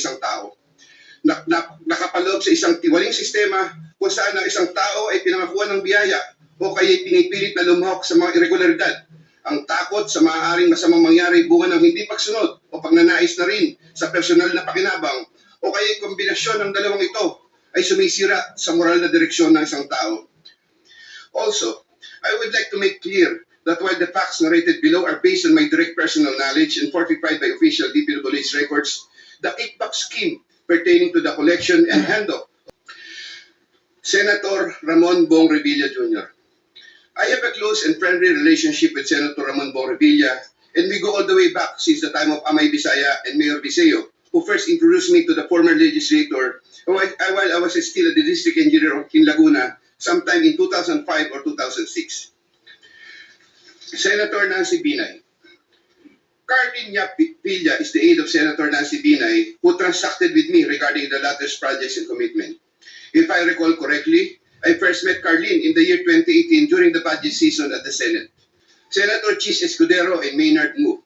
isang tao. Nakapaloob sa isang tiwaling sistema kung saan ang isang tao ay pinangakuan ng biyaya o kaya pinipilit na lumahok sa mga irregularidad. Ang takot sa maaaring masamang mangyari bunga ng hindi pagsunod o pagnanais na rin sa personal na pakinabang o kaya kombinasyon ng dalawang ito ay sumisira sa moral na direksyon ng isang tao. Also, I would like to make clear that while the facts narrated below are based on my direct personal knowledge and fortified by official DPWH records, the kickback scheme pertaining to the collection and handoff Senator Ramon Bong Revilla Jr. I have a close and friendly relationship with Senator Ramon Bong Revilla, and we go all the way back since the time of Amay Bisaya and Mayor Viseo, who first introduced me to the former legislator while I was still the district engineer in Laguna sometime in 2005 or 2006. Senator Nancy Binay. Carlin Yap Villa is the aide of Senator Nancy Binay, who transacted with me regarding the latter's projects and commitment. If I recall correctly, I first met Carlin in the year 2018 during the budget season at the Senate. Senator Chis Escudero and Maynard Ngu.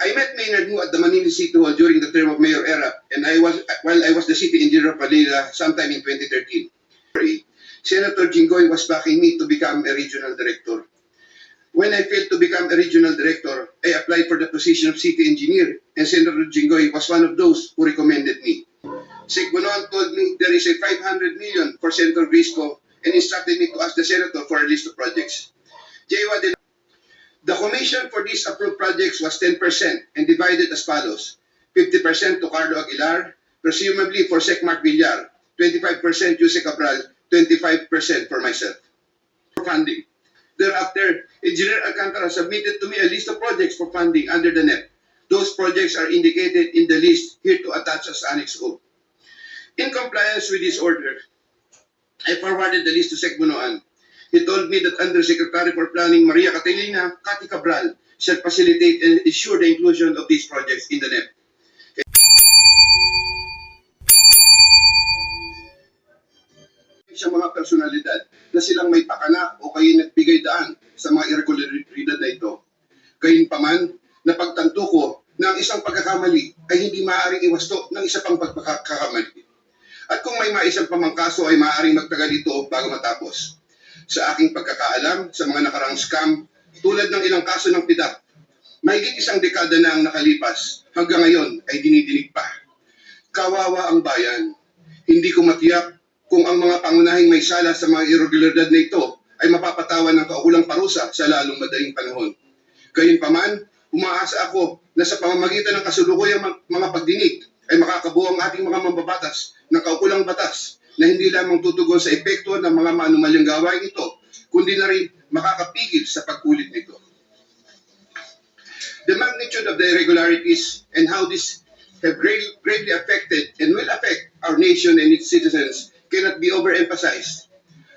I met Maynard Ngu at the Manila City Hall during the term of Mayor Erap, and while I was the city engineer of Manila sometime in 2013. Senator Jinggoy was backing me to become a regional director. When I failed to become a regional director, I applied for the position of city engineer, and Senator Jinggoy was one of those who recommended me. Sec Bonoan told me there is a 500 million for Senator Grisco and instructed me to ask the senator for a list of projects. The commission for these approved projects was 10% and divided as follows: 50% to Carlo Aguilar, presumably for Sec Mark Villar, 25% Jose Cabral, 25% for myself. For funding. Thereafter, Engineer Alcantara submitted to me a list of projects for funding under the NEP. Those projects are indicated in the list here to attach as Annex O. In compliance with this order, I forwarded the list to Sec Bonoan. He told me that Undersecretary for Planning Maria Catalina Cathy Cabral shall facilitate and ensure the inclusion of these projects in the NEP. Sa mga personalidad na silang may pakana o kaya nagbigay daan sa mga irregularidad na ito. Gayunpaman, napagtanto ko na ang isang pagkakamali ay hindi maaaring iwasto ng isa pang pagkakamali. At kung may maisang pamangkaso ay maaaring magtagal ito bago matapos. Sa aking pagkakaalam sa mga nakarang scam, tulad ng ilang kaso ng PIDAP, mahigit isang dekada na ang nakalipas, hanggang ngayon ay dinidinig pa. Kawawa ang bayan. Hindi ko matiyak kung ang mga pangunahing may sala sa mga irregularidad na ito ay mapapatawan ng kaukulang parusa sa lalong madaling panahon. Gayunpaman, umaasa ako na sa pamamagitan ng kasulukuyang mga pagdinig ay makakabuo ang ating mga mambabatas ng kaukulang batas na hindi lamang tutugon sa epekto ng mga manumalyang gawain ito, kundi na rin makakapigil sa pag-ulit nito. The magnitude of the irregularities and how this have greatly affected and will affect our nation and its citizens cannot be overemphasized.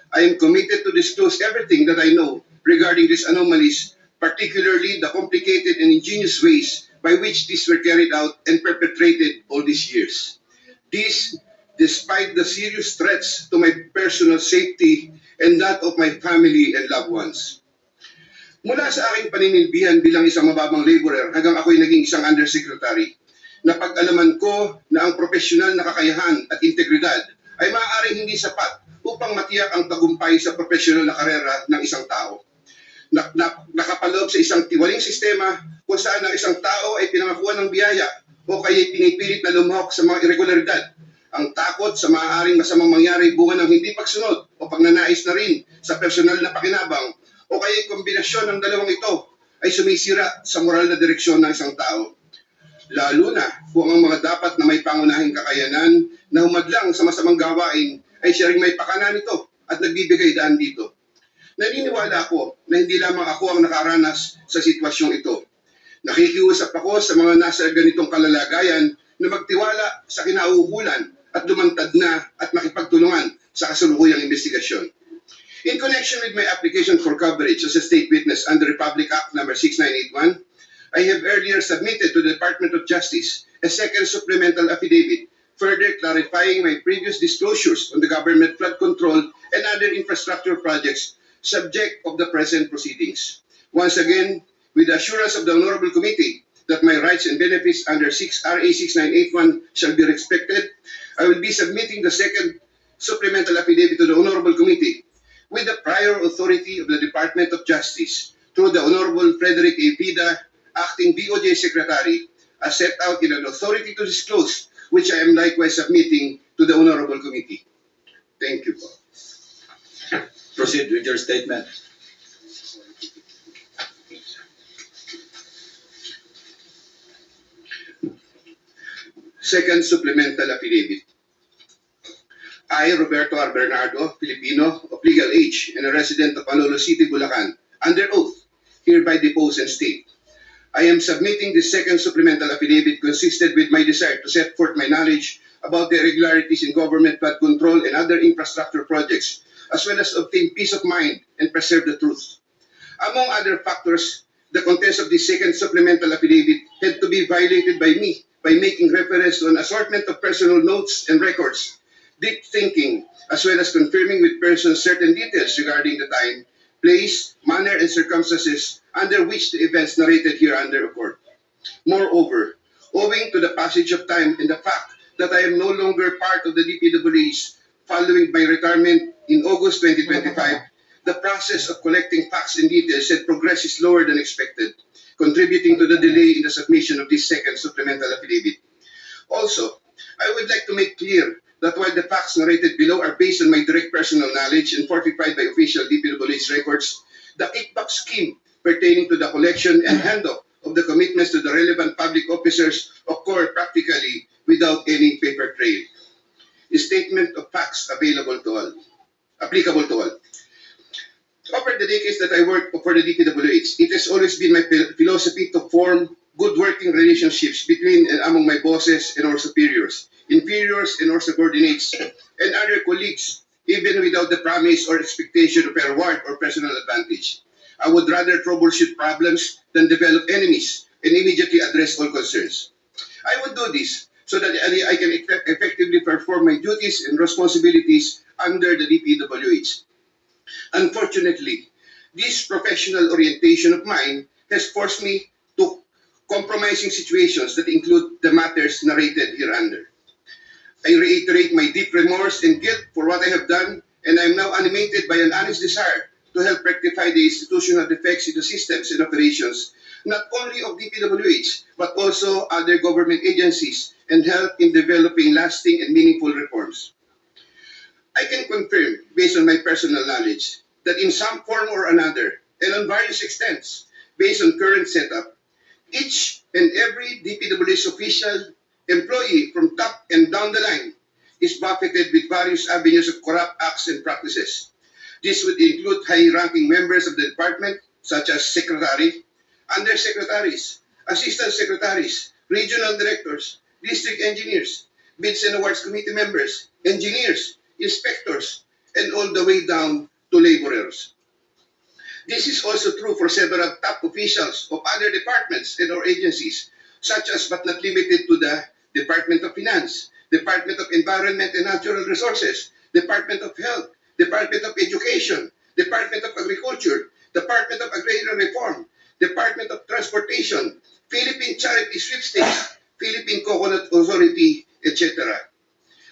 I am committed to disclose everything that I know regarding these anomalies, particularly the complicated and ingenious ways by which these were carried out and perpetrated all these years. This, despite the serious threats to my personal safety and that of my family and loved ones. Mula sa aking paninilbihan bilang isang mababang laborer hanggang ako'y naging isang undersecretary, napag-alaman ko na ang profesional na kakayahan at integridad ay maaaring hindi sapat upang matiyak ang tagumpay sa profesional na karera ng isang tao. Nakapaloob sa isang tiwaling sistema kung saan ang isang tao ay pinangakuan ng biyaya o kaya pinipilit na lumahok sa mga irregularidad. Ang takot sa maaaring masamang mangyari bunga ng hindi pagsunod o pagnanais na rin sa personal na pakinabang o kaya kombinasyon ng dalawang ito ay sumisira sa moral na direksyon ng isang tao. Lalo na kung ang mga dapat na may pangunahing kakayanan na humadlang sa masamang gawain ay siya rin may pakana nito at nagbibigay daan dito. Naniniwala ako na hindi lamang ako ang nakaranas sa sitwasyong ito. Nakikiusap ako sa mga nasa ganitong kalalagayan na magtiwala sa kinauukulan at lumantad na at makipagtulungan sa kasulukuyang investigasyon. In connection with my application for coverage as a state witness under Republic Act No. 6981, I have earlier submitted to the Department of Justice a second supplemental affidavit, further clarifying my previous disclosures on the government flood control and other infrastructure projects subject of the present proceedings. Once again, with the assurance of the Honorable Committee that my rights and benefits under 6 RA 6981 shall be respected, I will be submitting the second supplemental affidavit to the Honorable Committee with the prior authority of the Department of Justice through the Honorable Frederick A. Pida, Acting BOJ Secretary, as set out in an authority to disclose, which I am likewise submitting to the Honorable Committee. Thank you. Proceed with your statement. Second supplemental affidavit. I, Roberto R. Bernardo, Filipino, of legal age and a resident of Panolo City, Bulacan, under oath, hereby depose and state. I am submitting this second supplemental affidavit consistent with my desire to set forth my knowledge about the irregularities in government flood control and other infrastructure projects, as well as obtain peace of mind and preserve the truth. Among other factors, the contents of this second supplemental affidavit had to be violated by me by making reference to an assortment of personal notes and records, deep thinking, as well as confirming with persons certain details regarding the time, place, manner, and circumstances under which the events narrated hereunder occurred. Moreover, owing to the passage of time and the fact that I am no longer part of the DPWH following my retirement in August 2025, the process of collecting facts and details had progressed slower than expected, contributing to the delay in the submission of this second supplemental affidavit. Also, I would like to make clear that while the facts narrated below are based on my direct personal knowledge and fortified by official DPWH records, the kickback scheme pertaining to the collection and handoff of the commitments to the relevant public officers occur practically without any paper trail. A statement of facts available to all, applicable to all. Over the decades that I worked for the DPWH, it has always been my philosophy to form good working relationships between and among my bosses and our superiors, inferiors and our subordinates, and other colleagues, even without the promise or expectation of a reward or personal advantage. I would rather troubleshoot problems than develop enemies and immediately address all concerns. I would do this so that I can effectively perform my duties and responsibilities under the DPWH. Unfortunately, this professional orientation of mine has forced me to compromising situations that include the matters narrated hereunder. I reiterate my deep remorse and guilt for what I have done, and I am now animated by an honest desire to help rectify the institutional defects in the systems and operations, not only of DPWH, but also other government agencies, and help in developing lasting and meaningful reforms. I can confirm, based on my personal knowledge, that in some form or another, and on various extents, based on current setup, each and every DPWH official, employee from top and down the line is buffeted with various avenues of corrupt acts and practices. This would include high-ranking members of the department, such as secretary, undersecretaries, assistant secretaries, regional directors, district engineers, bids and awards committee members, engineers, inspectors, and all the way down to laborers. This is also true for several top officials of other departments and or agencies, such as but not limited to the Department of Finance, Department of Environment and Natural Resources, Department of Health, Department of Education, Department of Agriculture, Department of Agrarian Reform, Department of Transportation, Philippine Charity Sweepstakes, Philippine Coconut Authority, etc.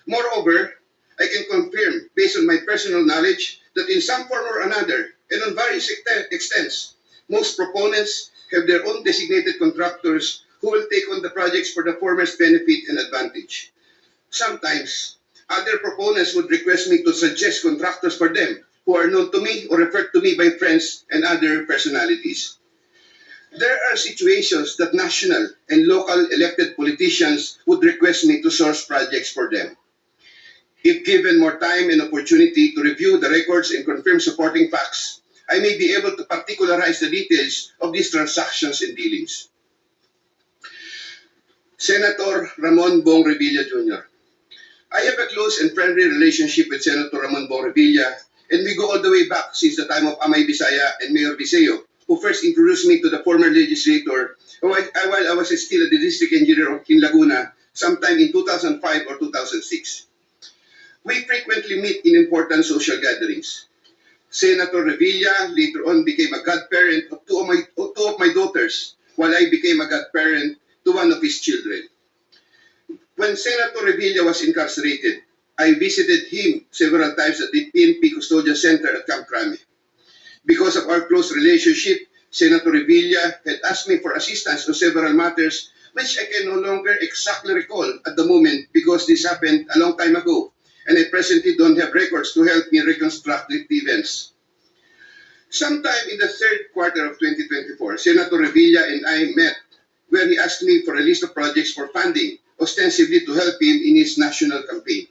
Moreover, I can confirm, based on my personal knowledge, that in some form or another, and on various extents, most proponents have their own designated contractors who will take on the projects for the former's benefit and advantage. Sometimes, other proponents would request me to suggest contractors for them who are known to me or referred to me by friends and other personalities. There are situations that national and local elected politicians would request me to source projects for them. If given more time and opportunity to review the records and confirm supporting facts, I may be able to particularize the details of these transactions and dealings. Senator Ramon Bong Revilla Jr. I have a close and friendly relationship with Senator Ramon Bong Revilla, and we go all the way back since the time of Amay Bisaya and Mayor Biseo, who first introduced me to the former legislator while I was still a district engineer in Laguna sometime in 2005 or 2006. We frequently meet in important social gatherings. Senator Revilla later on became a godparent of two of my daughters, while I became a godparent to one of his children. When Senator Revilla was incarcerated, I visited him several times at the PNP Custodial Center at Camp Crame. Because of our close relationship, Senator Revilla had asked me for assistance on several matters which I can no longer exactly recall at the moment because this happened a long time ago and I presently don't have records to help me reconstruct the events. Sometime in the third quarter of 2024, Senator Revilla and I met where he asked me for a list of projects for funding, ostensibly to help him in his national campaign.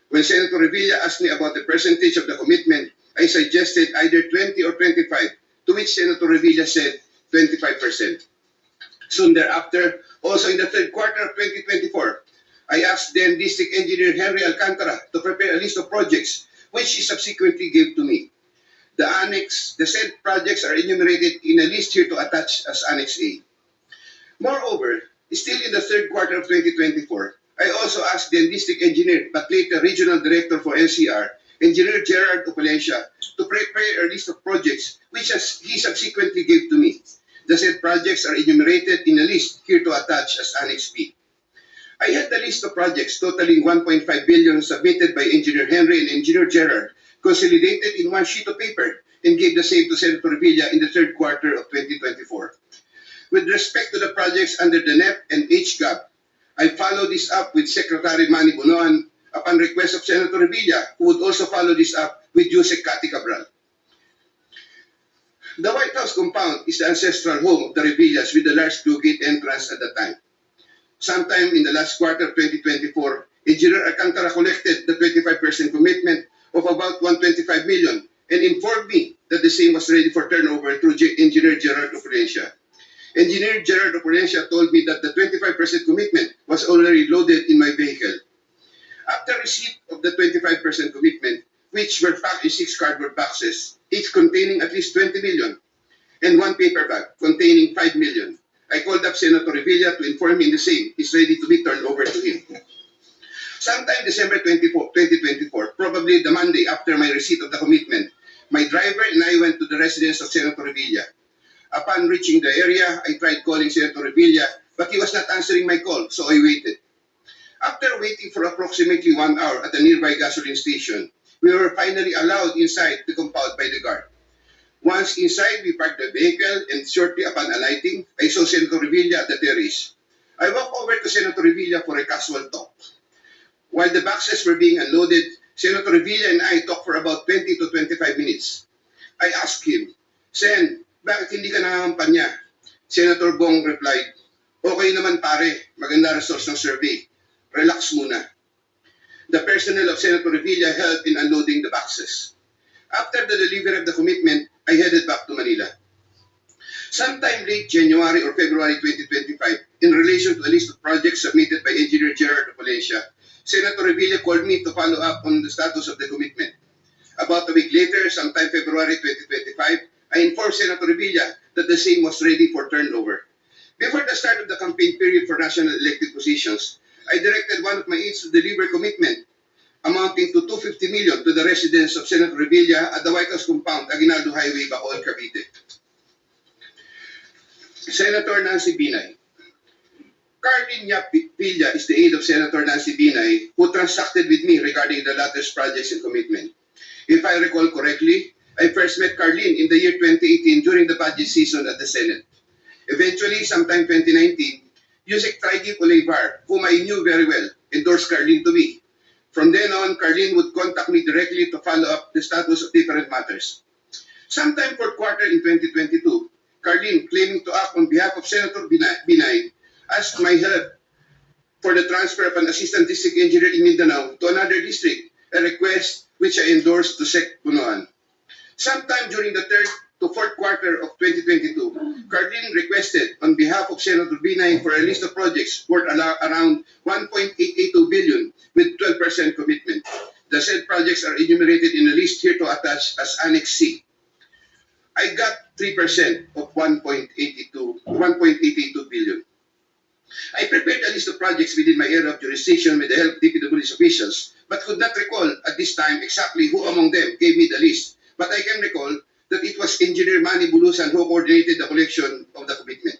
When Senator Revilla asked me about the percentage of the commitment, I suggested either 20 or 25, to which Senator Revilla said 25%. Soon thereafter, also in the third quarter of 2024, I asked then District Engineer Henry Alcantara to prepare a list of projects, which he subsequently gave to me. The said projects are enumerated in a list here to attach as Annex A. Moreover, still in the third quarter of 2024, I also asked then District Engineer, but later Regional Director for NCR, Engineer Gerard Opalencia, to prepare a list of projects which he subsequently gave to me. The said projects are enumerated in a list here to attach as Annex B. I had the list of projects totaling 1.5 billion submitted by Engineer Henry and Engineer Gerard, consolidated in one sheet of paper, and gave the same to Senator Revilla in the third quarter of 2024. With respect to the projects under the NEP and HGAB, I followed this up with Secretary Manny Bonoan upon request of Senator Revilla, who would also follow this up with Jose Cathy Cabral. The White House compound is the ancestral home of the Revillas with the large blue gate entrance at the time. Sometime in the last quarter of 2024, Engineer Alcantara collected the 25% commitment of about 125 million and informed me that the same was ready for turnover through Engineer Gerard Opalencia. Engineer Gerard Opalencia told me that the 25% commitment was already loaded in my vehicle. After receipt of the 25% commitment, which were packed in 6 cardboard boxes, each containing at least 20 million, and 1 paper bag containing 5 million, I called up Senator Revilla to inform him the same is ready to be turned over to him. Sometime December 2024, probably the Monday after my receipt of the commitment, my driver and I went to the residence of Senator Revilla. Upon reaching the area, I tried calling Senator Revilla, but he was not answering my call, so I waited. After waiting for approximately 1 hour at a nearby gasoline station, we were finally allowed inside the compound by the guard. Once inside, we parked the vehicle, and shortly upon alighting, I saw Senator Revilla at the terrace. I walked over to Senator Revilla for a casual talk. While the boxes were being unloaded, Senator Revilla and I talked for about 20 to 25 minutes. I asked him, "Sen, bakit hindi ka nangangampanya?" Senator Bong replied, "Okay naman pare, maganda results ng survey. Relax muna." The personnel of Senator Revilla helped in unloading the boxes. After the delivery of the commitment, I headed back to Manila. Sometime late January or February 2025, in relation to a list of projects submitted by Engineer Gerard Opalencia, Senator Revilla called me to follow up on the status of the commitment. About a week later, sometime February 2025, I informed Senator Revilla that the same was ready for turnover. Before the start of the campaign period for national elected positions, I directed one of my aides to deliver commitment amounting to 250 million to the residence of Senator Revilla at the White House compound, Aguinaldo Highway, Bacoor, Cavite. Senator Nancy Binay. Carlin Yap Villa is the aide of Senator Nancy Binay, who transacted with me regarding the latter's projects and commitment. If I recall correctly, I first met Carlin in the year 2018 during the budget season at the Senate. Eventually, sometime 2019, Yusek Traigi Olivar, whom I knew very well, endorsed Carlin to me. From then on, Carlin would contact me directly to follow up the status of different matters. Sometime fourth quarter in 2022, Carlin, claiming to act on behalf of Senator Binay, asked my help for the transfer of an assistant district engineer in Mindanao to another district, a request which I endorsed to Sec. Bunoan. Sometime during the third to fourth quarter of 2022, Carlin requested on behalf of Senator Binay for a list of projects worth around 1.882 billion with 12% commitment. The said projects are enumerated in a list here to attach as Annex C. I got 3% of 1.882 billion. I prepared a list of projects within my area of jurisdiction with the help of DPW's officials, but could not recall at this time exactly who among them gave me the list. But I can recall that it was Engineer Manny Bulusan who coordinated the collection of the commitment.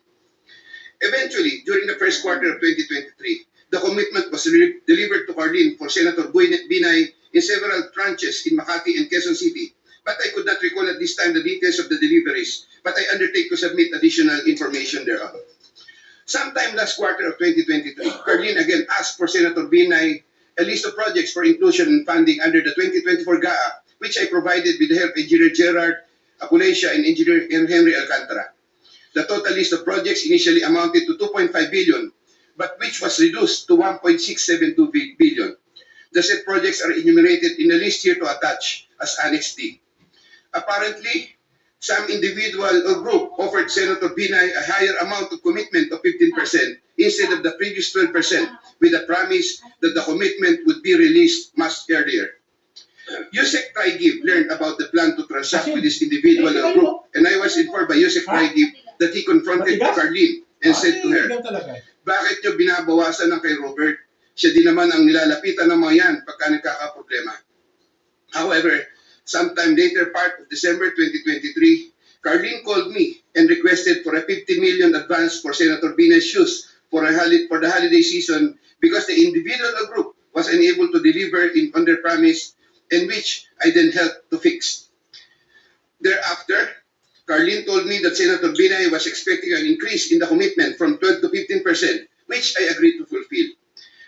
Eventually, during the first quarter of 2023, the commitment was delivered to Carlin for Senator Binay in several tranches in Makati and Quezon City, but I could not recall at this time the details of the deliveries, but I undertake to submit additional information thereon. Sometime last quarter of 2023, Carlin again asked for Senator Binay a list of projects for inclusion and funding under the 2024 GAA, which I provided with the help of Engineer Gerard Apulacia and Engineer Henry Alcantara. The total list of projects initially amounted to 2.5 billion, but which was reduced to 1.672 billion. The said projects are enumerated in the list here to attach as Annex D. Apparently, some individual or group offered Senator Binay a higher amount of commitment of 15% instead of the previous 12%, with a promise that the commitment would be released much earlier. Yusek Traigib learned about the plan to transact with this individual or group, and I was informed by Yusek Traigib that he confronted Carlin and said to her, "Bakit nyo binabawasan ng kay Robert? Siya din naman ang nilalapitan ng mga yan pagka nagkakaproblema." However, sometime later part of December 2023, Carlin called me and requested for a 50 million advance for Senator Binay's shoes for the holiday season because the individual or group was unable to deliver on their promise, and which I then helped to fix. Thereafter, Carlin told me that Senator Binay was expecting an increase in the commitment from 12 to 15%, which I agreed to fulfill.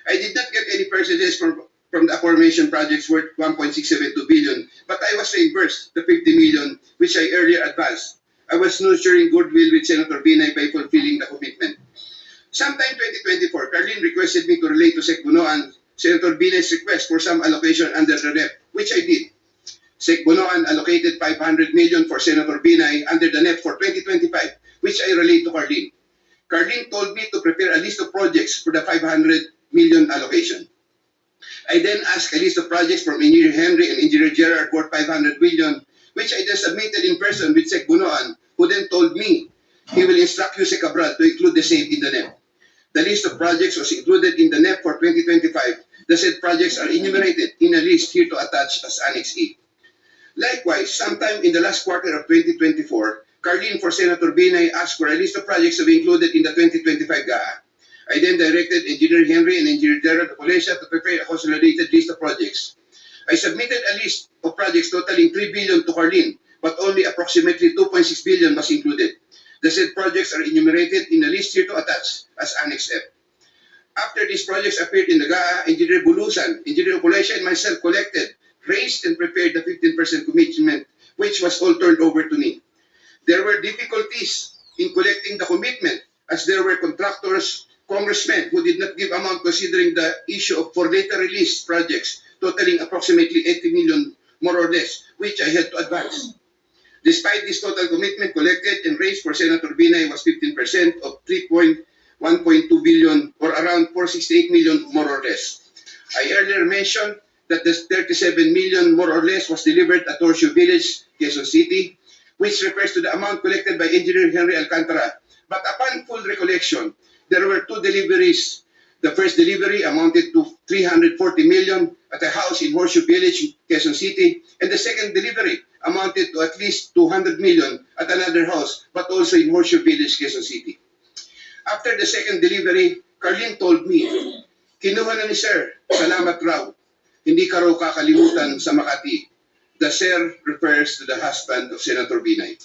I did not get any percentages from the aforementioned projects worth 1.672 billion, but I was reimbursed the 50 million which I earlier advanced. I was nurturing goodwill with Senator Binay by fulfilling the commitment. Sometime 2024, Carlin requested me to relate to Sec Bunoan Senator Binay's request for some allocation under the NEP, which I did. Sec Bunoan allocated 500 million for Senator Binay under the NEP for 2025, which I relayed to Carlin. Carlin told me to prepare a list of projects for the 500 million allocation. I then asked a list of projects from Engineer Henry and Engineer Gerard for 500 million, which I then submitted in person with Sec Bunoan, who then told me he will instruct Yusek Cabral to include the same in the NEP. The list of projects was included in the NEP for 2025. The said projects are enumerated in a list here to attach as Annex E. Likewise, sometime in the last quarter of 2024, Carlin for Senator Binay asked for a list of projects to be included in the 2025 GAA. I then directed Engineer Henry and Engineer Gerard Apulacia to prepare a consolidated list of projects. I submitted a list of projects totaling 3 billion to Carlin, but only approximately 2.6 billion was included. The said projects are enumerated in a list here to attach as Annex F. After these projects appeared in the GAA, Engineer Bulusan, Engineer Apulacia, and myself collected, raised, and prepared the 15% commitment, which was all turned over to me. There were difficulties in collecting the commitment, as there were contractors, congressmen who did not give amount considering the issue of for later release projects totaling approximately 80 million more or less, which I had to advance. Despite this total commitment collected and raised for Senator Binay was 15% of 1.2 billion or around 468 million more or less. I earlier mentioned that the 37 million more or less was delivered at Horseshoe Village, Quezon City, which refers to the amount collected by Engineer Henry Alcantara. But upon full recollection, there were two deliveries. The first delivery amounted to 340 million at a house in Horseshoe Village, Quezon City, and the second delivery amounted to at least 200 million at another house, but also in Horseshoe Village, Quezon City. After the second delivery, Carlin told me, "Kinuha na ni Sir, salamat raw. Hindi ka raw kakalimutan sa Makati." The Sir refers to the husband of Senator Binay.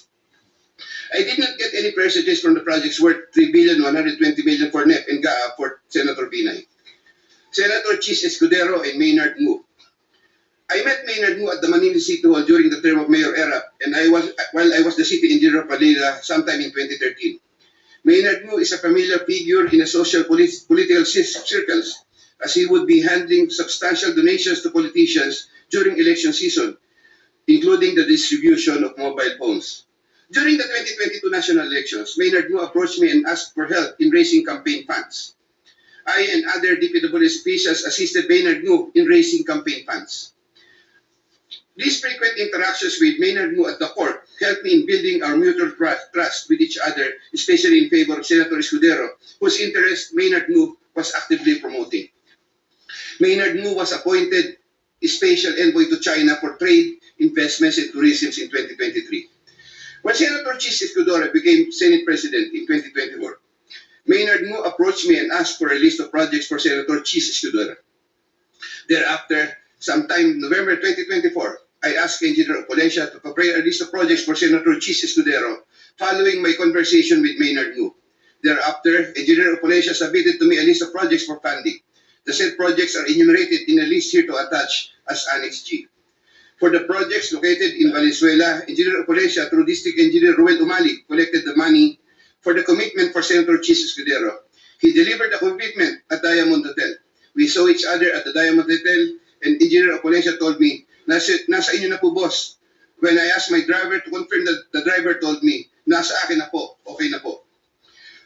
I did not get any percentages from the projects worth 3,120 million for NEP and GAA for Senator Binay. Senator Chis Escudero and Maynard Ngu. I met Maynard Ngu at the Manila City Hall during the term of Mayor Erap, and while I was the city engineer of Manila sometime in 2013. Maynard Ngu is a familiar figure in the social political circles, as he would be handling substantial donations to politicians during election season, including the distribution of mobile phones. During the 2022 national elections, Maynard Ngu approached me and asked for help in raising campaign funds. I and other DPWH officials assisted Maynard Ngu in raising campaign funds. These frequent interactions with Maynard Ngu at the court helped me in building our mutual trust with each other, especially in favor of Senator Escudero, whose interest Maynard Ngu was actively promoting. Maynard Ngu was appointed Special Envoy to China for Trade, Investments, and Tourism in 2023. When Senator Chis Escudero became Senate President in 2024, Maynard Ngu approached me and asked for a list of projects for Senator Chis Escudero. Thereafter, sometime November 2024, I asked Engineer Opolencia to prepare a list of projects for Senator Chis Escudero following my conversation with Maynard Ngu. Thereafter, Engineer Opolencia submitted to me a list of projects for funding. The said projects are enumerated in a list here to attach as Annex G. For the projects located in Valenzuela, Engineer Opolencia, through District Engineer Ruel Umali, collected the money for the commitment for Senator Chis Escudero. He delivered the commitment at Diamond Hotel. We saw each other at the Diamond Hotel, and Engineer Opolencia told me, nasa inyo na po, boss. When I asked my driver to confirm, the driver told me, nasa akin na po, okay na po.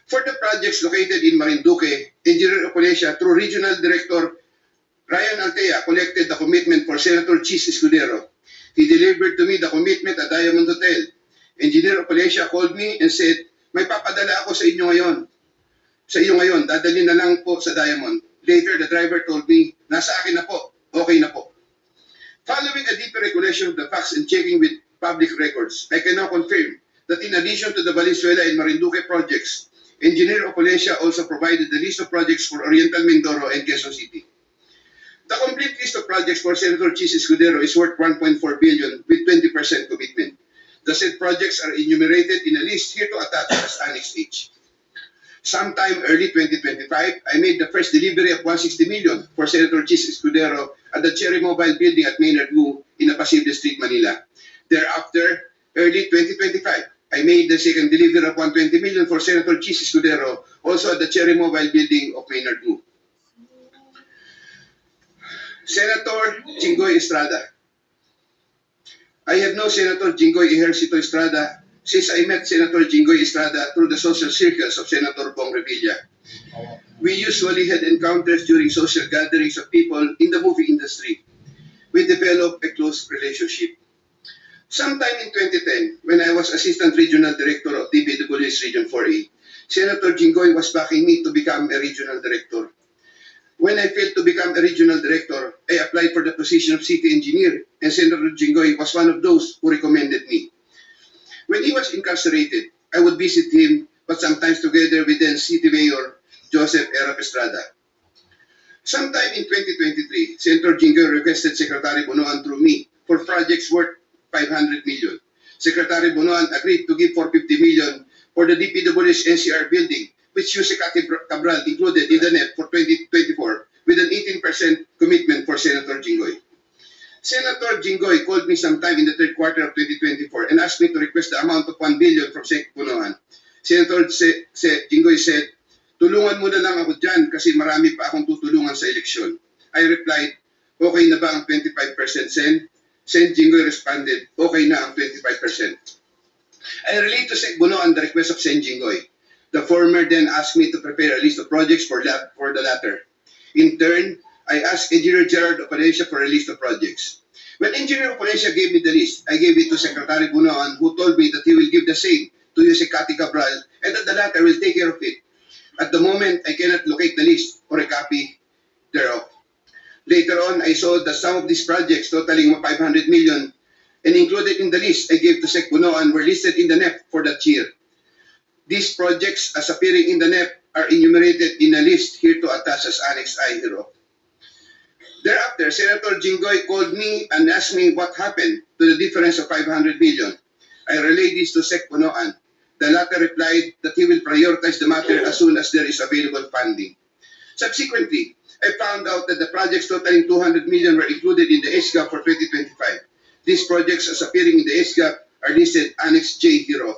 For the projects located in Marinduque, Engineer Opolencia, through Regional Director Ryan Altea, collected the commitment for Senator Chis Escudero. He delivered to me the commitment at Diamond Hotel. Engineer Opolencia called me and said, may papadala ako sa inyo ngayon. Sa iyo ngayon, dadalhin na lang po sa Diamond. Later, the driver told me, nasa akin na po, okay na po. Following a deeper recollection of the facts and checking with public records, I can now confirm that in addition to the Valenzuela and Marinduque projects, Engineer Opolencia also provided the list of projects for Oriental Mindoro and Quezon City. The complete list of projects for Senator Chis Escudero is worth 1.4 billion with 20% commitment. The said projects are enumerated in a list here to attach as Annex H. Sometime early 2025, I made the first delivery of 160 million for Senator Chis Escudero at the Cherry Mobile Building at Maynard Ngu in Apacible Street, Manila. Thereafter, early 2025, I made the second delivery of 120 million for Senator Chis Escudero, also at the Cherry Mobile Building of Maynard Ngu. Senator Jinggoy Estrada. I have known Senator Jinggoy Ejercito Estrada since I met Senator Jinggoy Estrada through the social circles of Senator Bong Revilla. We usually had encounters during social gatherings of people in the movie industry. We developed a close relationship. Sometime in 2010, when I was Assistant Regional Director of DPW's Region 4A, Senator Jinggoy was backing me to become a Regional Director. When I failed to become a Regional Director, I applied for the position of City Engineer, and Senator Jinggoy was one of those who recommended me. When he was incarcerated, I would visit him, but sometimes together with then City Mayor Joseph Erap Estrada. Sometime in 2023, Senator Jinggoy requested Secretary Bonoan through me for projects worth 500 million. Secretary Bonoan agreed to give 450 million for the DPW's NCR building, which Jose Cabral included in the NEP for 2024 with an 18% commitment for Senator Jinggoy. Senator Jinggoy called me sometime in the third quarter of 2024 and asked me to request the amount of 1 billion from Sec Bonoan. Senator Jinggoy said, tulungan mo na lang ako dyan kasi marami pa akong tutulungan sa eleksyon. I replied, okay na ba ang 25% Sen? Sen Jinggoy responded, okay na ang 25%. I relayed to Sec Bonoan the request of Sen Jinggoy. The former then asked me to prepare a list of projects for the latter. In turn, I asked Engineer Gerard Opolencia for a list of projects. When Engineer Opolencia gave me the list, I gave it to Secretary Bonoan, who told me that he will give the same to Jose Cabral and that the latter will take care of it. At the moment, I cannot locate the list or a copy thereof. Later on, I saw that some of these projects totaling 500 million and included in the list I gave to Sec Bonoan were listed in the NEP for that year. These projects, as appearing in the NEP, are enumerated in a list here to attach as Annex I hereof. Thereafter, Senator Jinggoy called me and asked me what happened to the difference of 500 million. I relayed this to Sec Bonoan. The latter replied that he will prioritize the matter as soon as there is available funding. Subsequently, I found out that the projects totaling 200 million were included in the SGAP for 2025. These projects, as appearing in the SGAP, are listed Annex J hereof.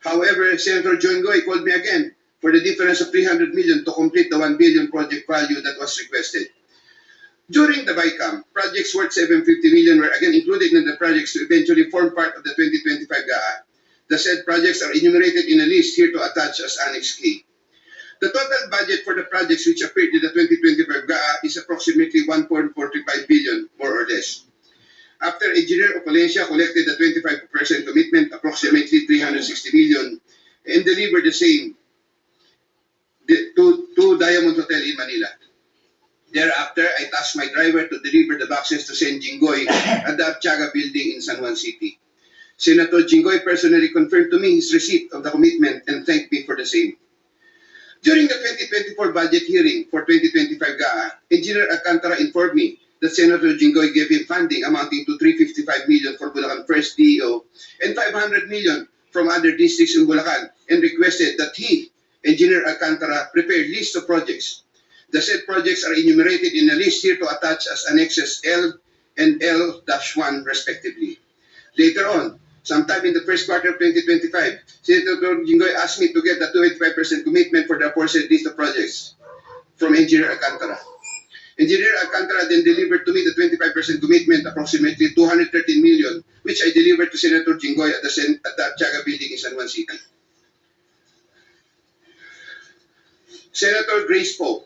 However, Senator Jinggoy called me again for the difference of 300 million to complete the 1 billion project value that was requested. During the BICAM, projects worth 750 million were again included in the projects to eventually form part of the 2025 GAA. The said projects are enumerated in a list here to attach as Annex K. The total budget for the projects which appeared in the 2025 GAA is approximately 1.45 billion, more or less. After Engineer Opolencia collected the 25% commitment, approximately 360 million, and delivered the same to Diamond Hotel in Manila. Thereafter, I tasked my driver to deliver the boxes to Sen Jinggoy at the Abtiaga building in San Juan City. Senator Jinggoy personally confirmed to me his receipt of the commitment and thanked me for the same. During the 2024 budget hearing for 2025 GAA, Engineer Alcantara informed me that Senator Jinggoy gave him funding amounting to 355 million for Bulacan First DEO and 500 million from other districts in Bulacan and requested that he, Engineer Alcantara, prepare list of projects. The said projects are enumerated in a list here to attach as annexes L and L-1 respectively. Later on, sometime in the first quarter of 2025, Senator Jinggoy asked me to get the 25% commitment for the aforesaid list of projects from Engineer Alcantara. Engineer Alcantara then delivered to me the 25% commitment, approximately 213 million, which I delivered to Senator Jinggoy at the Arteaga building in San Juan City. Senator Grace Poe.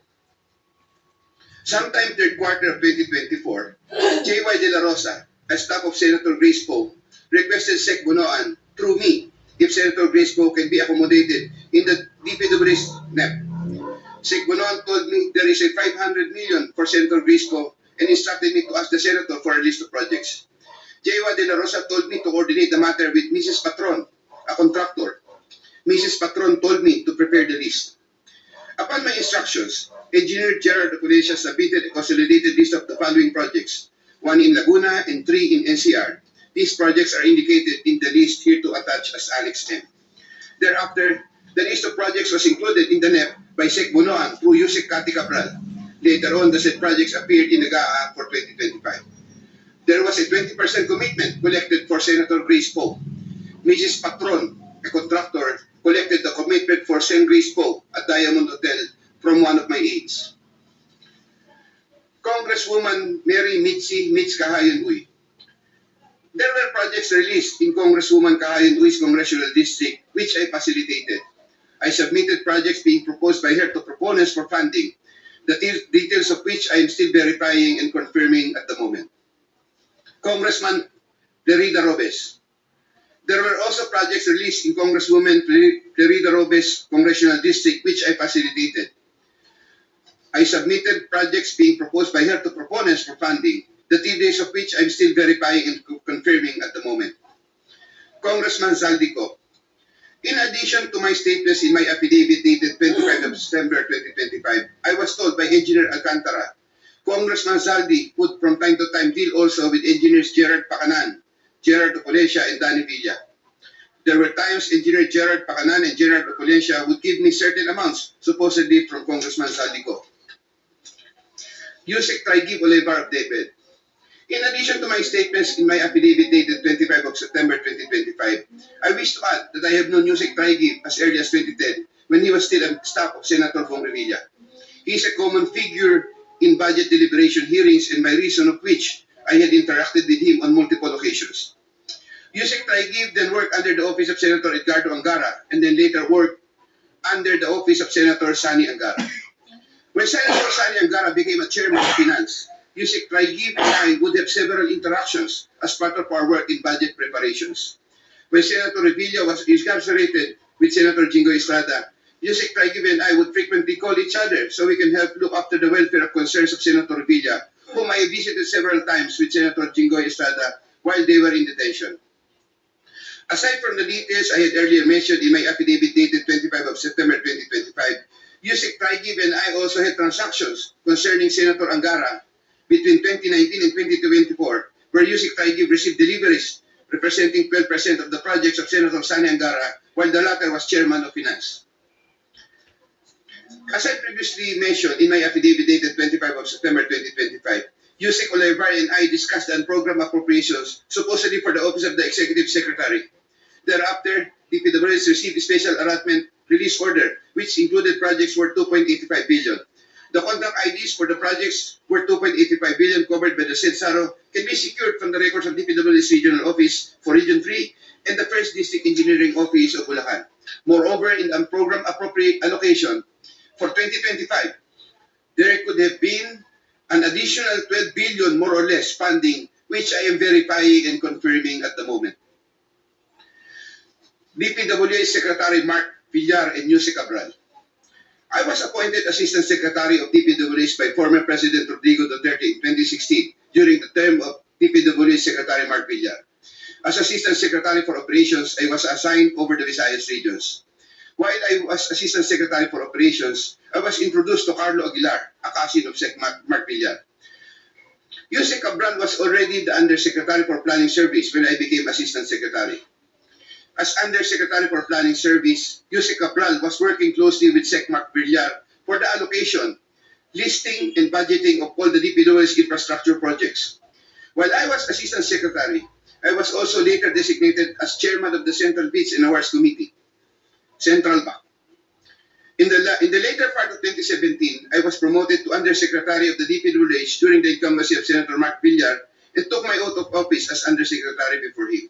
Sometime third quarter of 2024, J.Y. De La Rosa, a staff of Senator Grace Poe, requested Sec Bunoan, through me, if Senator Grace Poe can be accommodated in the DPW's NEP. Sec Bunoan told me there is a 500 million for Senator Grace Poe and instructed me to ask the Senator for a list of projects. J.Y. De La Rosa told me to coordinate the matter with Mrs. Patron, a contractor. Mrs. Patron told me to prepare the list. Upon my instructions, Engineer Gerard Oculesha submitted a consolidated list of the following projects, 1 in Laguna and 3 in NCR. These projects are indicated in the list here to attach as Annex M. Thereafter, the list of projects was included in the NEP by Sec Bunoan through Yusek Cathy Cabral. Later on, the said projects appeared in the GAA for 2025. There was a 20% commitment collected for Senator Grace Poe. Mrs. Patron, a contractor, collected the commitment for Sen. Grace Poe at Diamond Hotel from one of my aides. Congresswoman Mary Mitzi Mitz Kahayan Uy. There were projects released in Congresswoman Kahayan Uy's congressional district, which I facilitated. I submitted projects being proposed by her to proponents for funding, the details of which I am still verifying and confirming at the moment. Congressman Lerida Robes. There were also projects released in Congresswoman Lerida Robes' congressional district, which I facilitated. I submitted projects being proposed by her to proponents for funding, the details of which I'm still verifying and confirming at the moment. Congressman Zaldico. In addition to my statements in my affidavit dated 25 of December 2025, I was told by Engineer Alcantara, Congressman Zaldi would from time to time deal also with Engineers Gerard Pacanan, Gerard Oculesha, and Danny Villa. There were times Engineer Gerard Pacanan and Gerard Oculesha would give me certain amounts, supposedly from Congressman Zaldico. Yusek Traigib Olivar of David. In addition to my statements in my affidavit dated 25 of September 2025, I wish to add that I have known Yusek Traigib as early as 2010 when he was still a staff of Senator Bong Revilla. He is a common figure in budget deliberation hearings and by reason of which I had interacted with him on multiple occasions. Yusek Traigib then worked under the office of Senator Edgardo Angara and then later worked under the office of Senator Sani Angara. When Senator Sani Angara became a chairman of finance, Yusek Traigib and I would have several interactions as part of our work in budget preparations. When Senator Revilla was incarcerated with Senator Jinggoy Estrada, Yusek Traigib and I would frequently call each other so we can help look after the welfare of concerns of Senator Revilla, whom I visited several times with Senator Jinggoy Estrada while they were in detention. Aside from the details I had earlier mentioned in my affidavit dated 25 of September 2025, Yusek Traigib and I also had transactions concerning Senator Angara between 2019 and 2024, where Yusek Traigib received deliveries representing 12% of the projects of Senator Sani Angara, while the latter was chairman of finance. As I previously mentioned in my affidavit dated 25 of September 2025, Yusek Olivar and I discussed the unprogrammed appropriations supposedly for the Office of the Executive Secretary. Thereafter, DPWH received a special allotment release order, which included projects worth 2.85 billion. The contract IDs for the projects worth 2.85 billion covered by the said SARO can be secured from the records of DPW's Regional Office for Region 3 and the 1st District Engineering Office of Bulacan. Moreover, in the unprogrammed appropriate allocation for 2025, there could have been an additional 12 billion more or less funding, which I am verifying and confirming at the moment. DPWH Secretary Mark Villar and Yusek Cabral. I was appointed Assistant Secretary of DPWH by former President Rodrigo Duterte in 2016 during the term of DPWH Secretary Mark Villar. As Assistant Secretary for Operations, I was assigned over the Visayas regions. While I was Assistant Secretary for Operations, I was introduced to Carlo Aguilar, a cousin of Sec Mark Villar. Yusek Cabral was already the Undersecretary for Planning Service when I became Assistant Secretary. As Undersecretary for Planning Service, Yusek Cabral was working closely with Sec Mark Villar for the allocation, listing, and budgeting of all the DPW's infrastructure projects. While I was Assistant Secretary, I was also later designated as Chairman of the Central Bids and Awards Committee, Central Bank. In the later part of 2017, I was promoted to Undersecretary of the DPWH during the incumbency of Senator Mark Villar and took my oath of office as Undersecretary before him.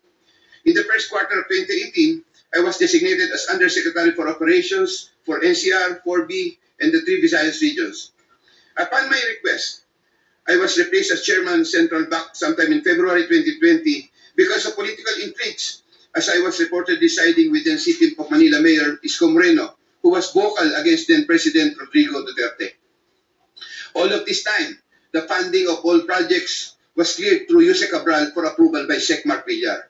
In the first quarter of 2018, I was designated as Undersecretary for Operations for NCR, 4B, and the 3 Visayas regions. Upon my request, I was replaced as Chairman Central Bank sometime in February 2020 because of political intrigues, as I was reportedly siding with then City of Manila Mayor Isko Moreno, who was vocal against then President Rodrigo Duterte. All of this time, the funding of all projects was cleared through Yusek Cabral for approval by Sec Mark Villar.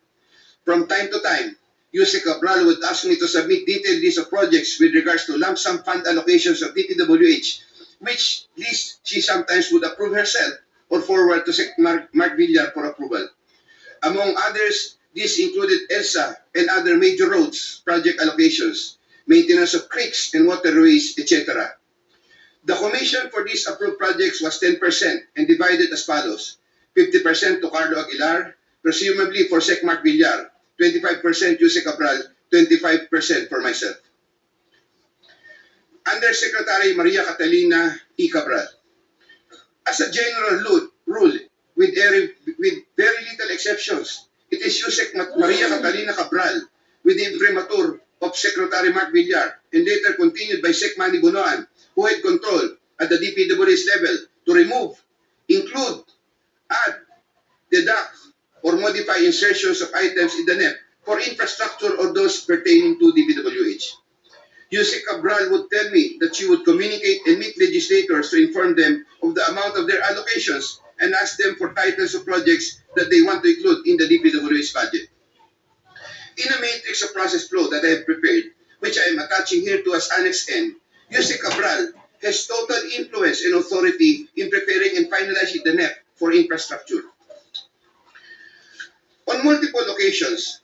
From time to time, Yusek Cabral would ask me to submit detailed list of projects with regards to lump sum fund allocations of DPWH, which list she sometimes would approve herself or forward to Sec Mark Villar for approval. Among others, this included ELSA and other major roads project allocations, maintenance of creeks and waterways, etc. The commission for these approved projects was 10% and divided as follows: 50% to Carlo Aguilar, presumably for Sec Mark Villar, 25% Yusek Cabral, 25% for myself. Undersecretary Maria Catalina E. Cabral. As a general rule, with very little exceptions, it is Yusek Maria Catalina Cabral, with the imprimatur of Secretary Mark Villar, and later continued by Sec Manny Bunoan, who had control at the DPWH level to remove, include, add, deduct, or modify insertions of items in the NEP for infrastructure or those pertaining to DPWH. Yusek Cabral would tell me that she would communicate and meet legislators to inform them of the amount of their allocations and ask them for titles of projects that they want to include in the DPWH budget. In a matrix of process flow that I have prepared, which I am attaching here to as Annex N, Yusek Cabral has total influence and authority in preparing and finalizing the NEP for infrastructure. On multiple occasions,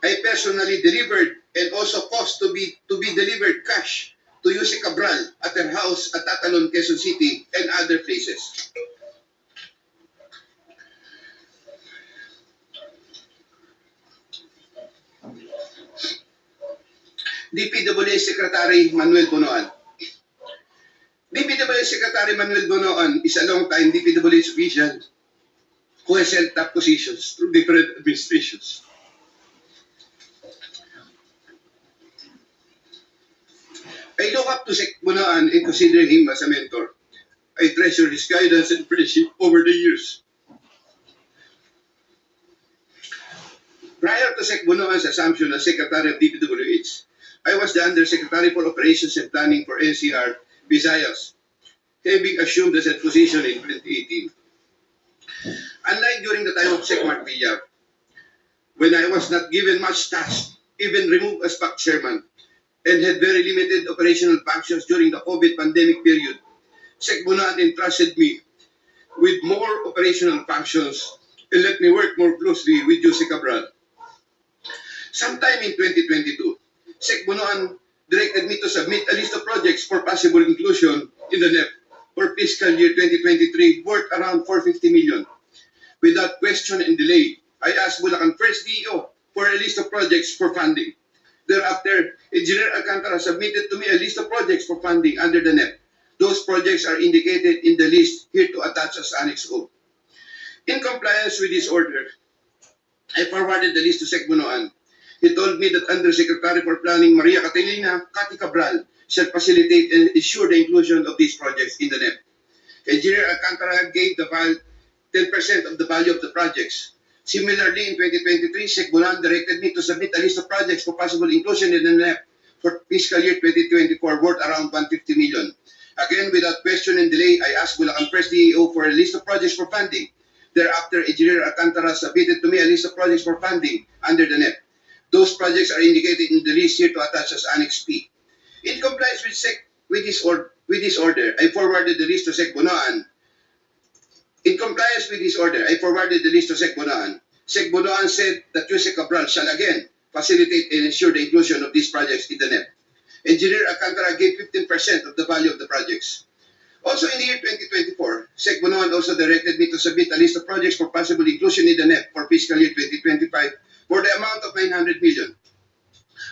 I personally delivered and also caused to be delivered cash to Yusek Cabral at her house at Tatalon, Quezon City, and other places. DPWH Secretary Manuel Bunoan. DPWH Secretary Manuel Bunoan is a long-time DPWH official who has held top positions through different administrations. I look up to Sec Bunoan and consider him as a mentor. I treasure his guidance and friendship over the years. Prior to Sec Bunoan's assumption as Secretary of DPWH, I was the Undersecretary for Operations and Planning for NCR, Visayas, having assumed the said position in 2018. Unlike during the time of Sec Mark Villar, when I was not given much task, even removed as PAC chairman, and had very limited operational functions during the COVID pandemic period, Sec Bunoan entrusted me with more operational functions and let me work more closely with Yusek Cabral. Sometime in 2022, Sec Bunoan directed me to submit a list of projects for possible inclusion in the NEP for fiscal year 2023 worth around 450 million. Without question and delay, I asked Bulacan First DEO for a list of projects for funding. Thereafter, Engineer Alcantara submitted to me a list of projects for funding under the NEP. Those projects are indicated in the list here to attach as Annex O. In compliance with this order, I forwarded the list to Sec Bunoan. He told me that Undersecretary for Planning Maria Catalina Cati Cabral shall facilitate and ensure the inclusion of these projects in the NEP. Engineer Alcantara gave the 10% of the value of the projects. Similarly, in 2023, Sec Bunoan directed me to submit a list of projects for possible inclusion in the NEP for fiscal year 2024 worth around 150 million. Again, without question and delay, I asked Bulacan First DEO for a list of projects for funding. Thereafter, Engineer Alcantara submitted to me a list of projects for funding under the NEP. Those projects are indicated in the list here to attach as Annex P. In compliance with this order, I forwarded the list to Sec Bonoan. In compliance with this order, I forwarded the list to Sec Bonoan. Sec Bonoan said that Jose Cabral shall again facilitate and ensure the inclusion of these projects in the NEP. Engineer Alcantara gave 15% of the value of the projects. Also in the year 2024, Sec Bonoan also directed me to submit a list of projects for possible inclusion in the NEP for fiscal year 2025 for the amount of 900 million.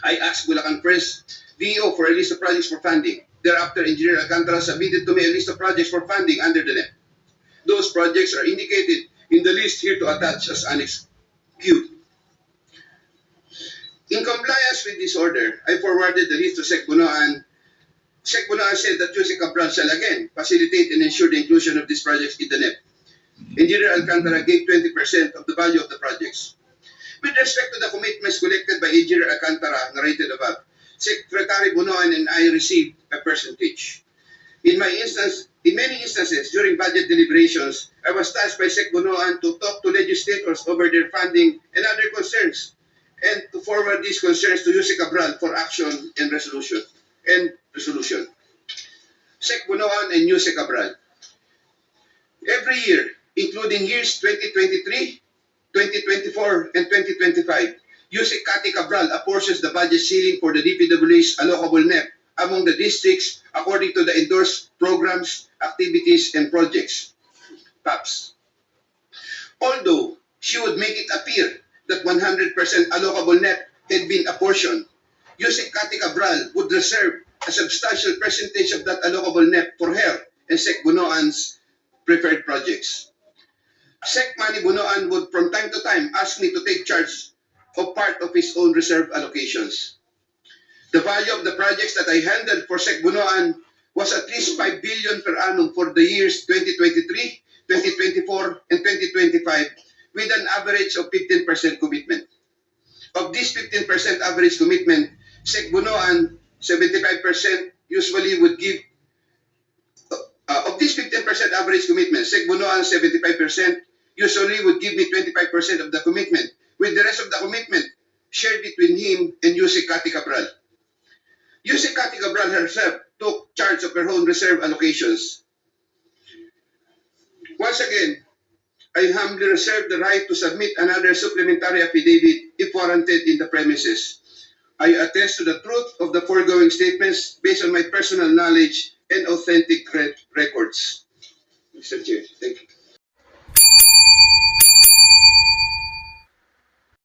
I asked Bulacan First DO for a list of projects for funding. Thereafter, Engineer Alcantara submitted to me a list of projects for funding under the NEP. Those projects are indicated in the list here to attach as Annex Q. In compliance with this order, I forwarded the list to Sec Bonoan. Sec Bonoan said that Jose Cabral shall again facilitate and ensure the inclusion of these projects in the NEP. Engineer Alcantara gave 20% of the value of the projects. With respect to the commitments collected by Engineer Alcantara narrated above, Secretary Bonoan and I received a percentage. In many instances, during budget deliberations, I was tasked by Sec Bonoan to talk to legislators over their funding and other concerns, and to forward these concerns to Jose Cabral for action and resolution. Sec Bonoan and Jose Cabral. Every year, including years 2023, 2024, and 2025, Jose Cathy Cabral apportions the budget ceiling for the DPWH's allocable NEP among the districts according to the endorsed programs, activities, and projects, PAPs. Although she would make it appear that 100% allocable NEP had been apportioned, Jose Cathy Cabral would reserve a substantial percentage of that allocable NEP for her and Sec Bonoan's preferred projects. Sec Manny Bonoan would from time to time ask me to take charge of part of his own reserve allocations. The value of the projects that I handled for Sec Bonoan was at least 5 billion per annum for the years 2023, 2024, and 2025, with an average of 15% commitment. Of this 15% average commitment, Sec Bonoan 75% usually would give. Of this 15% average commitment, Sec Bonoan 75% usually would give me 25% of the commitment, with the rest of the commitment shared between him and Jose Cathy Cabral. Jose Cathy Cabral herself took charge of her own reserve allocations. Once again, I humbly reserve the right to submit another supplementary affidavit if warranted in the premises. I attest to the truth of the foregoing statements based on my personal knowledge and authentic records. Mr. Chair, thank you.